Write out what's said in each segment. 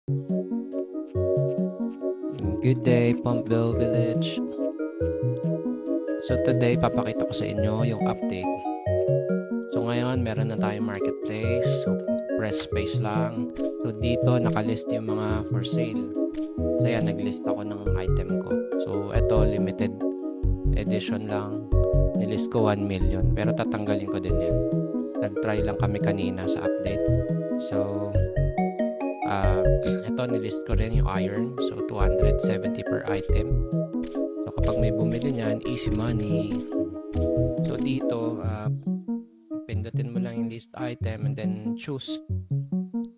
Good day, Pumpville Village. So today, papakita ko sa inyo yung update. So ngayon, meron na tayong marketplace. So press space lang. So dito, nakalist yung mga for sale. So yan, naglist ako ng item ko. So eto, limited edition lang. Nilist ko 1 million. Pero tatanggalin ko din yan. Nag-try lang kami kanina sa update. So ito, nilist ko rin yung iron. So 270 per item. So kapag may bumili niyan, easy money. So dito, pindutin mo lang yung list item and then choose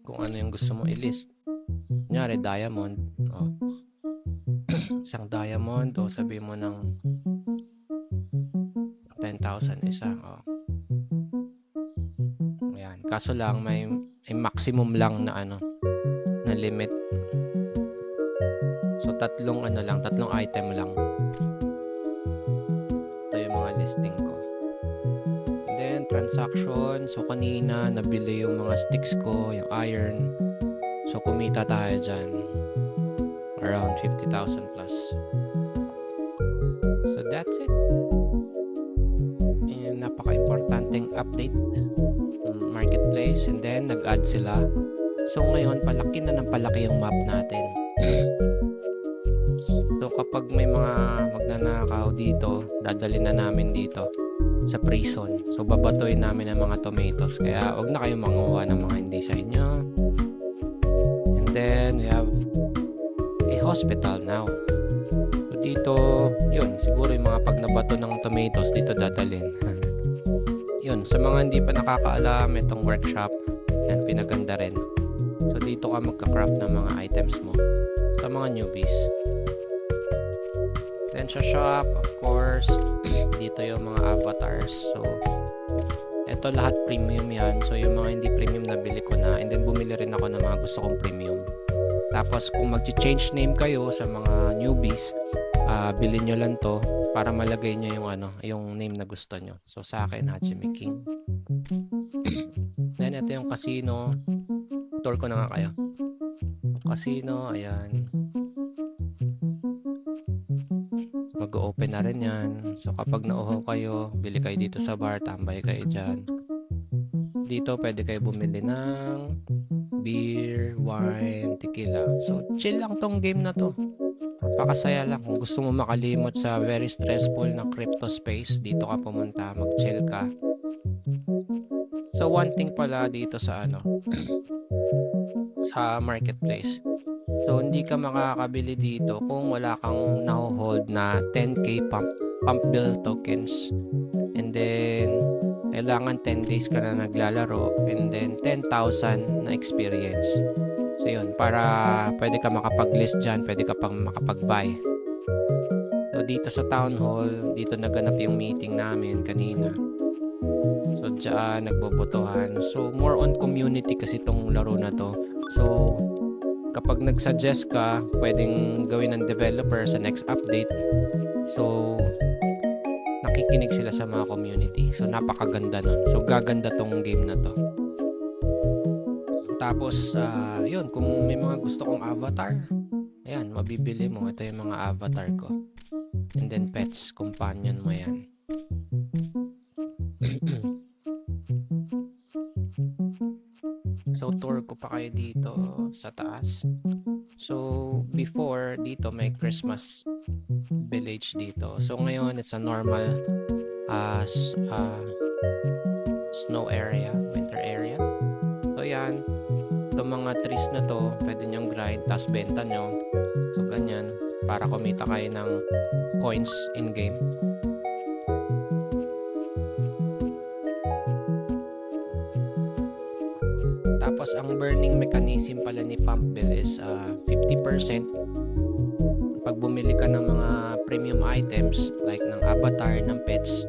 kung ano yung gusto mo i-list. Kunyari, diamond. Oh. Isang diamond, o sabi mo ng 10,000 isa. Oh. Ayan. Kaso lang, may maximum lang na na limit. So tatlong item lang. Ito yung mga listing ko. And then transaction, so kanina nabili yung mga sticks ko, yung iron. So kumita tayo dyan around 50,000 plus. So that's it. And napaka-importanting update marketplace, and then nag-add sila. So ngayon, palaki na ng palaki yung map natin. So kapag may mga magnanakaw dito, dadali na namin dito sa prison. So babatuin namin ang mga tomatoes. Kaya wag na kayong manguha ng mga hindi sa inyo. And then we have a hospital now. So dito, yun, siguro yung mga pag nabato ng tomatoes dito dadalhin. Yun, sa mga hindi pa nakakaalam, itong workshop, yan, pinaganda rin. So dito ka magka-craft ng mga items mo sa mga newbies. Then sa shop, of course, dito yung mga avatars. So ito lahat premium yan. So yung mga hindi premium nabili ko na, and then bumili rin ako ng mga gusto kong premium. Tapos kung mag-change name kayo sa mga newbies, bilhin nyo lang to para malagay nyo yung yung name na gusto nyo. So sa akin, Hajime King. Then ito yung casino. Tour ko na nga kayo. Casino, ayan. Mag-open na rin yan. So kapag nauho kayo, bili kayo dito sa bar, tambay kayo dyan. Dito pwede kayo bumili ng beer, wine, tequila. So chill lang tong game na to. Napakasaya lang. Kung gusto mo makalimot sa very stressful na crypto space, dito ka pumunta, mag-chill ka. So one thing pala dito sa sa marketplace. So hindi ka makakabili dito kung wala kang naho-hold na 10k Pumpville tokens. And then kailangan 10 days ka na naglalaro, and then 10,000 na experience. So yun, para pwede ka makapag-list dyan, pwede ka pang makapag-buy. So dito sa town hall, dito naganap yung meeting namin kanina. So dyan, nagbobotohan. So more on community kasi itong laro na to. So kapag nag-suggest ka, pwedeng gawin ng developer sa next update. So nakikinig sila sa mga community. So napakaganda nun. So gaganda tong game na to. Tapos yun, kung may mga gusto kong avatar, ayan, mabibili mo. Ito yung mga avatar ko. And then pets, companion mo yan. So tour ko pa kayo dito sa taas. So before, dito may Christmas village dito. So ngayon, it's a normal snow area, winter area. So yan, itong mga trees na to, pwede nyong grind, tapos benta nyo. So ganyan, para kumita kayo ng coins in game. Tapos ang burning mechanism pala ni Pumpville is 50%. Pag bumili ka ng mga premium items like ng avatar, ng pets,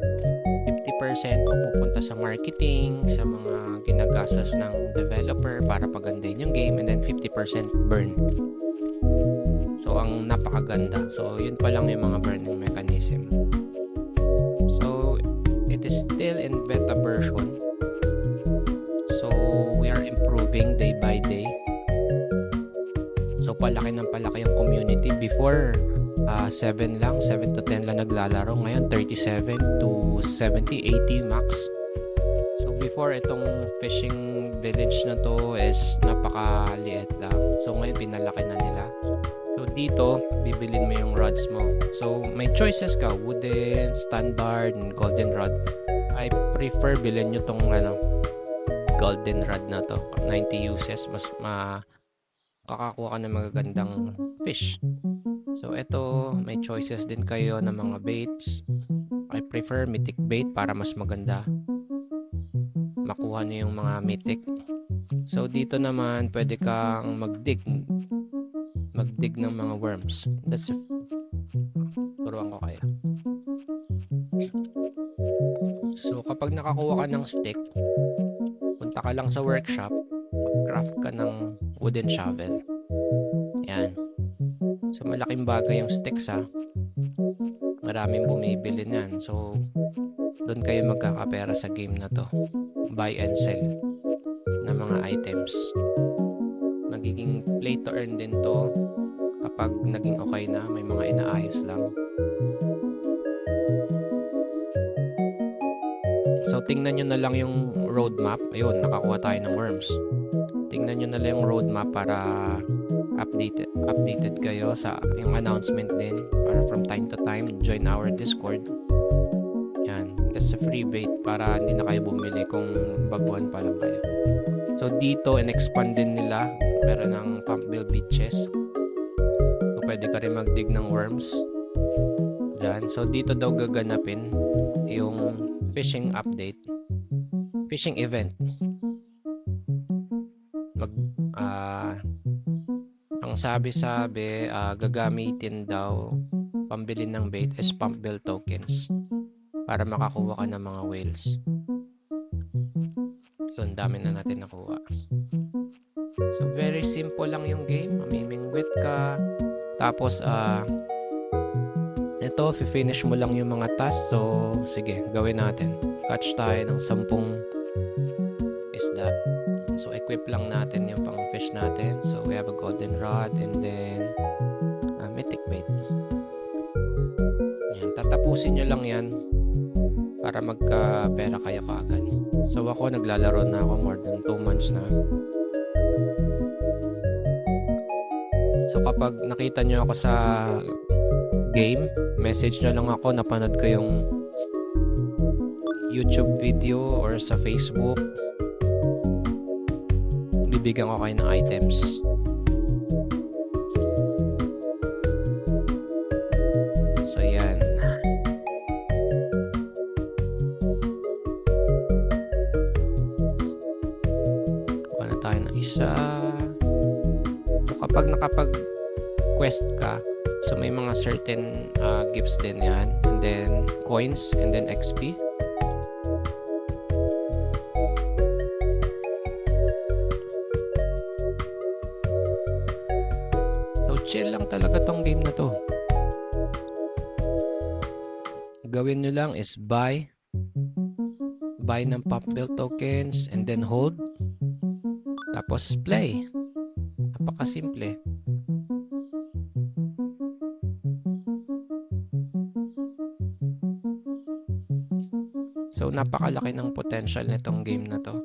50% pupunta sa marketing, sa mga ginagastos ng developer para pagandahin yung game, and then 50% burn. So ang napakaganda. So yun pa lang yung mga burning mechanism. So it is still in beta version. So we are improving day by day. So palaki ng palaki yung community. Before 7 to 10 lang naglalaro. Ngayon 37 to 70, 80 max. So before, itong fishing village na to is napakaliit lang. So ngayon pinalaki na nila. So dito, bibilin mo yung rods mo. So may choices ka, wooden, standard, and golden rod. I prefer bilhin nyo tong golden rod na to. 90 uses, mas makakakuha ka ng magagandang fish. So ito, may choices din kayo ng mga baits. I prefer mythic bait para mas maganda makuha niyo yung mga mythic. So dito naman pwede kang magdig ng mga worms. That's it. Turuan ko kayo. So kapag nakakuha ka ng stick, punta ka lang sa workshop, mag-craft ka ng wooden shovel. Yan. So malaking bagay yung sticks ha. Maraming bumibili niyan. So doon kayo magkakapera sa game na to. Buy and sell ng mga items. Magiging play to earn din to kapag naging okay na, may mga inaayos lang. So tingnan nyo na lang yung roadmap. Ayun, nakakuha tayo ng worms. Tingnan nyo na lang yung roadmap para updated kayo sa yung announcement din, para from time to time join our Discord. Yan, that's a free bait para hindi na kayo bumili kung baguhan pa lang kayo. So dito, in-expand din nila. Meron ng Pumpbill Beaches. So pwede ka rin magdig ng worms dyan. So dito daw gaganapin yung fishing update, fishing event. Ang sabi-sabi, gagamitin daw pambili ng bait is Pumpbill tokens para makakuha ka ng mga whales. So, ang dami na natin nakuha. So, very simple lang yung game. Mamimingwit ka. Tapos, ito, finish mo lang yung mga tasks. So, sige, gawin natin. Catch tayo ng 10 isda. So, equip lang natin yung pang fish natin. So, we have a golden rod and then mythic bait. Yan, tatapusin nyo lang yan para magka-pera kayo kaagad. So ako, naglalaro na ako more than 2 months na. So kapag nakita nyo ako sa game, message nyo lang ako, napanood ko yung YouTube video or sa Facebook. Bibigyan ko kayo ng items. So yan. Isa. So kapag nakapag-quest ka, so may mga certain gifts din yan, and then coins, and then XP. So chill lang talaga tong game na to. Gawin nyo lang is buy ng Pumpbill tokens and then hold. Tapos play. Napakasimple. So napakalaki ng potential nitong game na to.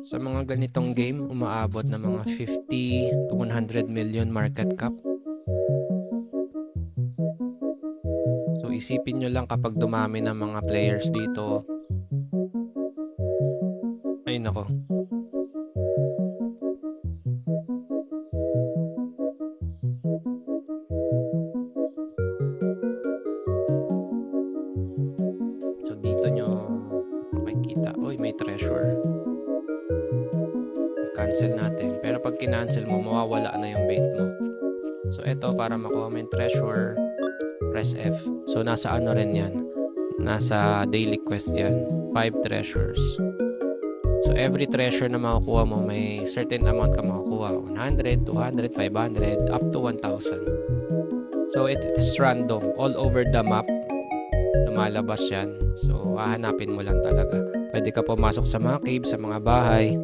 Sa mga ganitong game, umaabot na mga 50 to 100 million market cap. So isipin nyo lang kapag dumami ng mga players dito. Ay nako. Cancel natin. Pero pag kinancel mo, mawawala na yung bait mo. So, ito, para makuha mo yung treasure, press F. So, nasa ano rin yan? Nasa daily quest yan. 5 treasures. So, every treasure na makukuha mo, may certain amount ka makukuha. 100, 200, 500, up to 1,000. So, it is random. All over the map, lumalabas yan. So, hahanapin mo lang talaga. Pwede ka pumasok sa mga cave, sa mga bahay.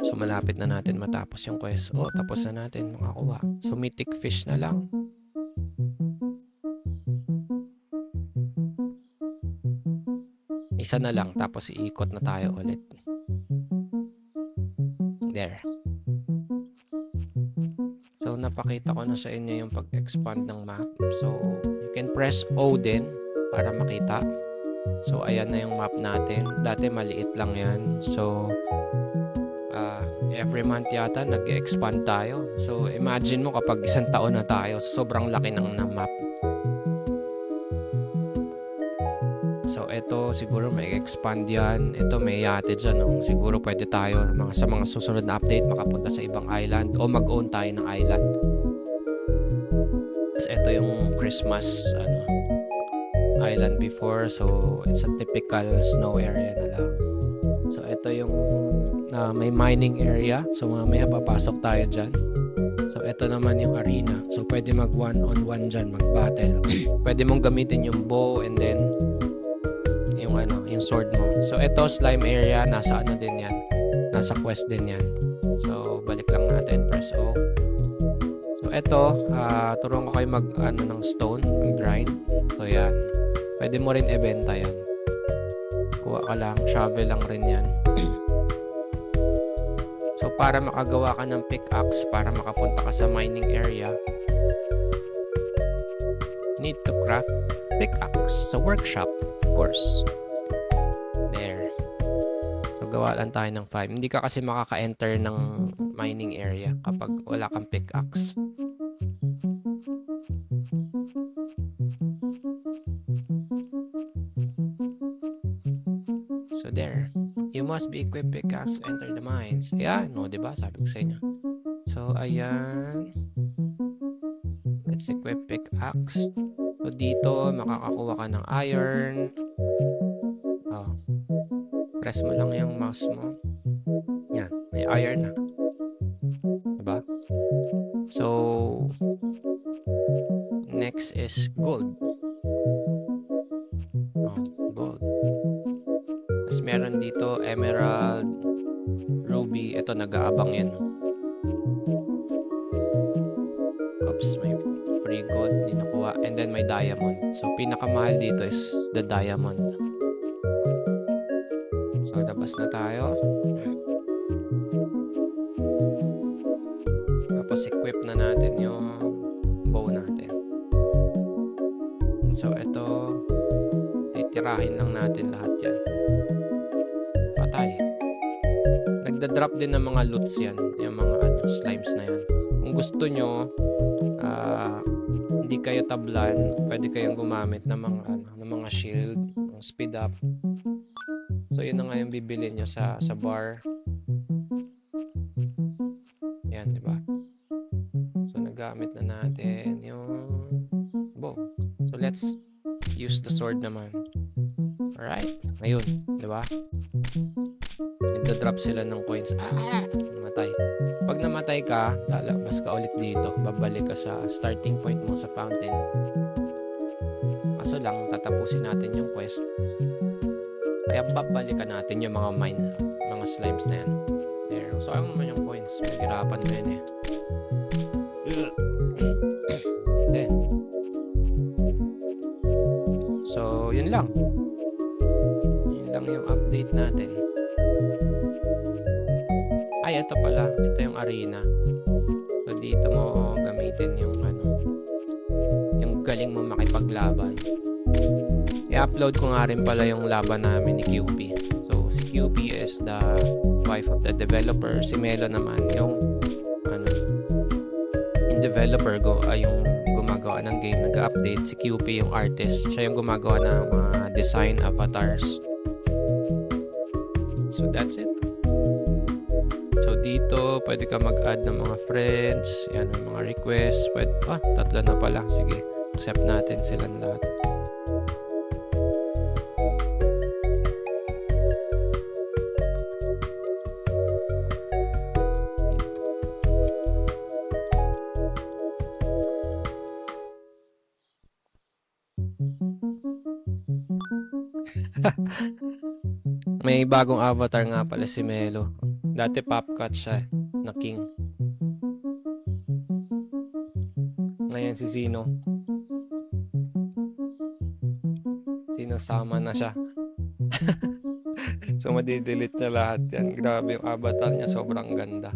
So malapit na natin matapos yung quest. Oh, tapos na natin makakuha. So, mythic fish na lang. Isa na lang, tapos iikot na tayo ulit. There. So, napakita ko na sa inyo yung pag-expand ng map. So, you can press O din para makita. So, ayan na yung map natin. Dati maliit lang yan. So, every month yata nag-expand tayo. So, imagine mo kapag 1 taon na tayo, sobrang laki ng map. So, ito siguro may expand yan. Ito may yate dyan. No? Siguro pwede tayo sa mga susunod na update makapunta sa ibang island o mag-own tayo ng island. So, ito yung Christmas island before. So, it's a typical snow area na lang. So, ito yung may mining area. So, mamaya papasok tayo dyan. So, ito naman yung arena. So, pwede mag one-on-one dyan, mag-battle. Pwede mong gamitin yung bow and then yung sword mo. So, ito slime area. Nasa din yan. Nasa quest din yan. So, balik lang natin. Press O. So, ito, turuan ko kayo ng stone, grind. So, yan. Pwede mo rin ibenta yan. Kuha ka lang, shovel lang rin yan. So, para makagawa ka ng pickaxe, para makapunta ka sa mining area, need to craft pickaxe sa workshop, of course. There. So, gawa lang tayo ng 5. Hindi ka kasi makaka-enter ng mining area kapag wala kang pickaxe. So, there. You must be equipped pickaxe to enter the mines. Ayan, no, diba? Sabi ko sa inyo. So, ayan. Let's equip pickaxe. So, dito, makakakuha ka ng iron. Oh. Press mo lang yung mouse mo. Yan, may iron na. Diba? So, next is gold. Oh, gold. Tapos meron dito emerald, ruby. Ito, nag-aabang yan. Oops, may free gold. Hindi nakuha. And then may diamond. So, pinakamahal dito is the diamond. So, labas na tayo. Tapos, equip na natin yung bow natin. So, ito, titirahin lang natin lahat yan. Patay. Nagda-drop din ng mga loots yan. Yung mga slimes na yan. Kung gusto nyo, hindi kayo tablan, pwede kayong gumamit ng mga shield, ng speed up. So, yun na nga yung bibili nyo sa bar. Yan, di ba? So, nagamit na natin yung bow. So, let's use the sword naman. Alright. Ayun, di ba? Nagda-drop sila ng coins. Namatay. Pag namatay ka, lalabas ka ulit dito. Babalik ka sa starting point mo sa fountain. Kaso lang, tatapusin natin yung quest. Kaya babalikan natin yung mga mine, mga slimes na yan. There. So, ayun naman yung coins. Maghirapan mo yun eh. Then. So, yun lang. Yun lang yung update natin. Ay, ito pala. Ito yung arena. So, dito mo gamitin yung yung galing mo makipaglaban. I-upload ko nga rin pala yung laban namin ni QP. So, si QP is the wife of the developer. Si Melo naman, yung yung developer yung gumagawa ng game, nag-update. Si QP yung artist. Siya yung gumagawa ng mga design avatars. So, that's it. So, dito, pwede ka mag-add ng mga friends. Yan, mga requests. Pwede, 3 na pala. Sige, accept natin silang lahat. May bagong avatar nga pala si Melo. Dati Popcat siya na king. Ngayon si Sino. Sino sama na siya. So madidelete niya lahat yan. Grabe yung avatar niya, sobrang ganda.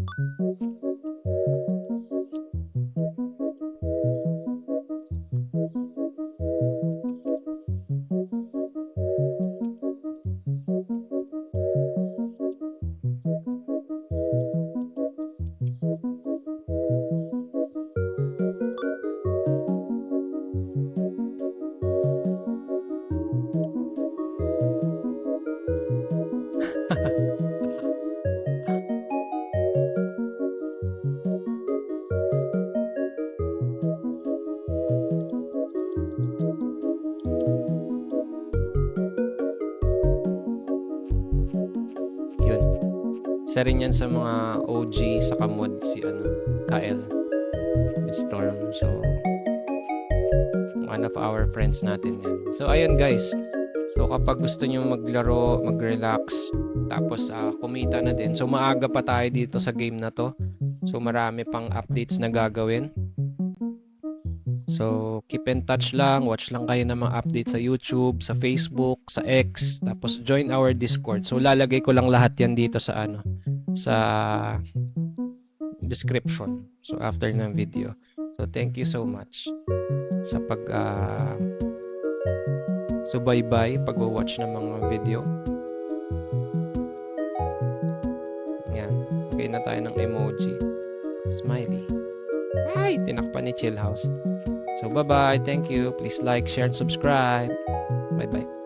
Yun. Isa rin yan sa mga OG sa kamod si Kyle the Storm. So one of our friends natin yan. So ayun guys. So kapag gusto nyo maglaro, mag-relax, tapos kumita na din. So maaga pa tayo dito sa game na to. So marami pang updates na gagawin. So keep in touch lang, watch lang kayo ng mga updates sa YouTube, sa Facebook, sa X, tapos join our Discord. So lalagay ko lang lahat yan dito sa sa description. So after ng video. So thank you so much sa subaybay, pag-watch ng mga video. Yan. Okay na tayo ng emoji. Smiley. Ay, tinakpan ni Chill House. So bye-bye. Thank you. Please like, share, and subscribe. Bye-bye.